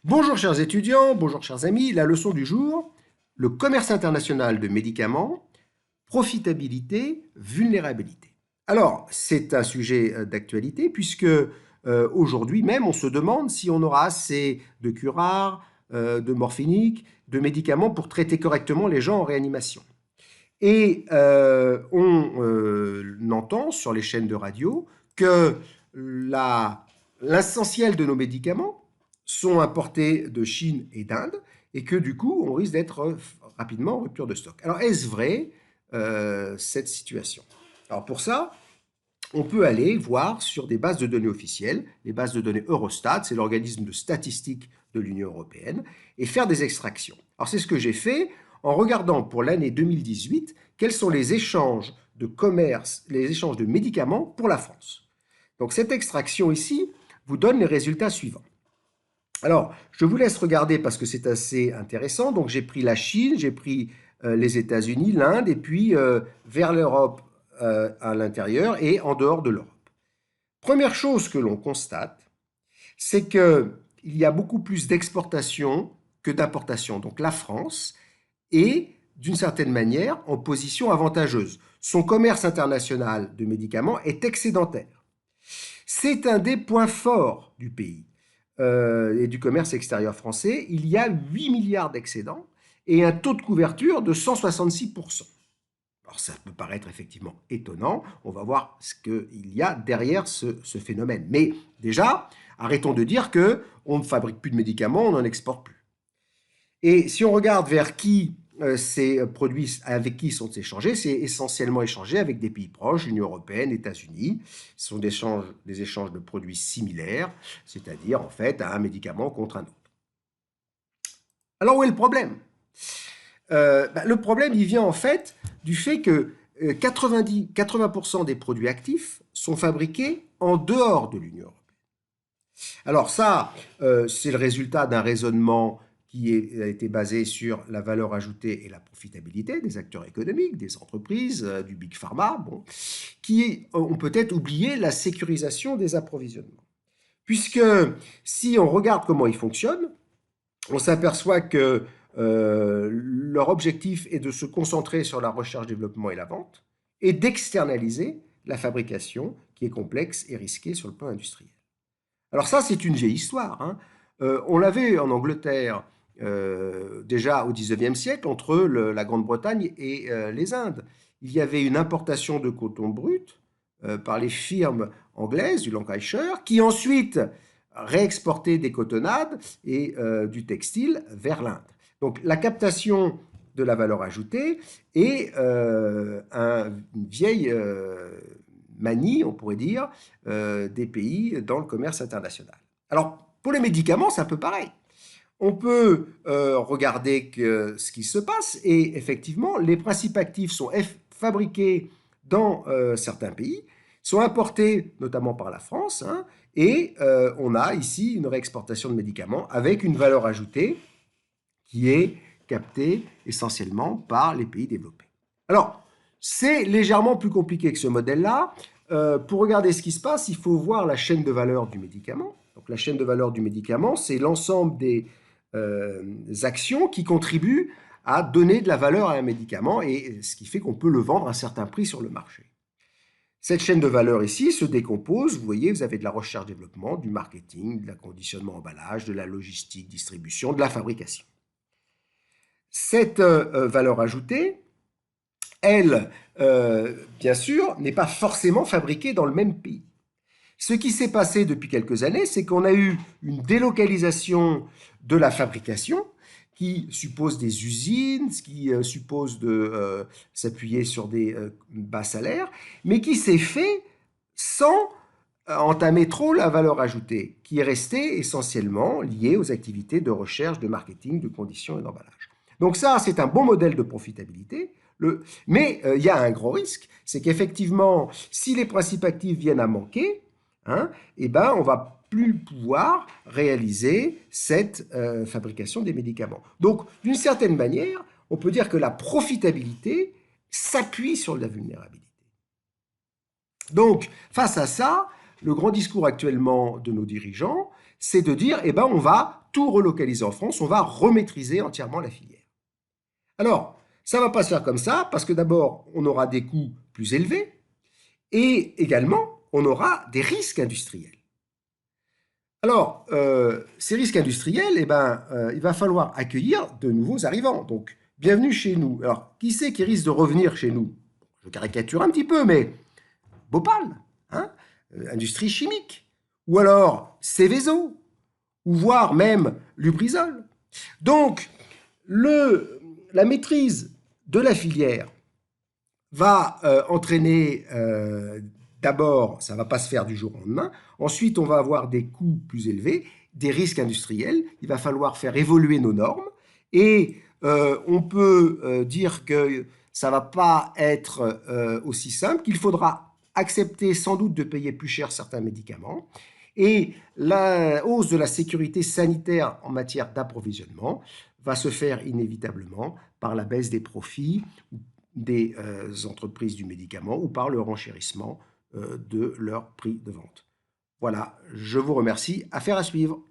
Bonjour chers étudiants, bonjour chers amis, la leçon du jour, le commerce international de médicaments, profitabilité, vulnérabilité. Alors, c'est un sujet d'actualité puisque aujourd'hui même, on se demande si on aura assez de curares, de morphiniques, de médicaments pour traiter correctement les gens en réanimation. Et on entend sur les chaînes de radio que l'essentiel de nos médicaments sont importés de Chine et d'Inde et que du coup, on risque d'être rapidement en rupture de stock. Alors, est-ce vrai cette situation? Alors pour ça, on peut aller voir sur des bases de données officielles, les bases de données Eurostat, c'est l'organisme de statistique de l'Union européenne, et faire des extractions. Alors c'est ce que j'ai fait en regardant pour l'année 2018 quels sont les échanges de commerce, les échanges de médicaments pour la France. Donc cette extraction ici vous donne les résultats suivants. Alors, je vous laisse regarder parce que c'est assez intéressant. Donc j'ai pris la Chine, j'ai pris les États-Unis, l'Inde, et puis vers l'Europe à l'intérieur et en dehors de l'Europe. Première chose que l'on constate, c'est qu'il y a beaucoup plus d'exportation que d'importation. Donc la France est, d'une certaine manière, en position avantageuse. Son commerce international de médicaments est excédentaire. C'est un des points forts du pays et du commerce extérieur français. Il y a 8 milliards d'excédents et un taux de couverture de 166%. Alors ça peut paraître effectivement étonnant, on va voir ce qu'il y a derrière ce phénomène. Mais déjà, arrêtons de dire qu'on ne fabrique plus de médicaments, on n'en exporte plus. Et si on regarde vers qui ces produits, avec qui sont échangés, c'est essentiellement échangé avec des pays proches, l'Union européenne, États-Unis. Ce sont des échanges de produits similaires, c'est-à-dire en fait un médicament contre un autre. Alors où est le problème? Le problème, il vient en fait du fait que 80% des produits actifs sont fabriqués en dehors de l'Union européenne. Alors ça, c'est le résultat d'un raisonnement qui a été basé sur la valeur ajoutée et la profitabilité des acteurs économiques, des entreprises, du Big Pharma, bon, qui ont peut-être oublié la sécurisation des approvisionnements. Puisque si on regarde comment ils fonctionnent, on s'aperçoit que leur objectif est de se concentrer sur la recherche, développement et la vente, et d'externaliser la fabrication qui est complexe et risquée sur le plan industriel. Alors ça, c'est une vieille histoire, hein. On l'avait en Angleterre déjà au XIXe siècle entre la Grande-Bretagne et les Indes. Il y avait une importation de coton brut par les firmes anglaises du Lancashire qui ensuite réexportaient des cotonnades et du textile vers l'Inde. Donc la captation de la valeur ajoutée est une vieille manie, on pourrait dire, des pays dans le commerce international. Alors, pour les médicaments, c'est un peu pareil. On peut regarder ce qui se passe et effectivement, les principes actifs sont fabriqués dans certains pays, sont importés notamment par la France, hein, et on a ici une réexportation de médicaments avec une valeur ajoutée qui est captée essentiellement par les pays développés. Alors, c'est légèrement plus compliqué que ce modèle-là. Pour regarder ce qui se passe, il faut voir la chaîne de valeur du médicament. Donc, la chaîne de valeur du médicament, c'est l'ensemble des actions qui contribuent à donner de la valeur à un médicament et ce qui fait qu'on peut le vendre à un certain prix sur le marché. Cette chaîne de valeur ici se décompose. Vous voyez, vous avez de la recherche-développement, du marketing, de l'acconditionnement emballage, de la logistique, distribution, de la fabrication. Cette valeur ajoutée, elle, bien sûr, n'est pas forcément fabriquée dans le même pays. Ce qui s'est passé depuis quelques années, c'est qu'on a eu une délocalisation de la fabrication qui suppose des usines, qui suppose de s'appuyer sur des bas salaires, mais qui s'est fait sans entamer trop la valeur ajoutée, qui est restée essentiellement liée aux activités de recherche, de marketing, de conditions et d'emballage. Donc ça, c'est un bon modèle de profitabilité, mais il y a un gros risque, c'est qu'effectivement, si les principes actifs viennent à manquer, hein, eh ben, on va plus pouvoir réaliser cette fabrication des médicaments. Donc, d'une certaine manière, on peut dire que la profitabilité s'appuie sur la vulnérabilité. Donc, face à ça, le grand discours actuellement de nos dirigeants, c'est de dire, eh ben, on va tout relocaliser en France, on va remaîtriser entièrement la filière. Alors, ça ne va pas se faire comme ça, parce que d'abord, on aura des coûts plus élevés, et également, on aura des risques industriels. Alors, ces risques industriels, eh ben, il va falloir accueillir de nouveaux arrivants. Donc, bienvenue chez nous. Alors, qui c'est qui risque de revenir chez nous? Je caricature un petit peu, mais Bhopal, hein, industrie chimique, ou alors Seveso, ou voire même Lubrizol. Donc, la maîtrise de la filière va entraîner d'abord, ça ne va pas se faire du jour au lendemain, ensuite on va avoir des coûts plus élevés, des risques industriels, il va falloir faire évoluer nos normes, et on peut dire que ça ne va pas être aussi simple, qu'il faudra accepter sans doute de payer plus cher certains médicaments, et la hausse de la sécurité sanitaire en matière d'approvisionnement va se faire inévitablement par la baisse des profits des entreprises du médicament ou par le renchérissement de leur prix de vente. Voilà, je vous remercie. Affaire à suivre.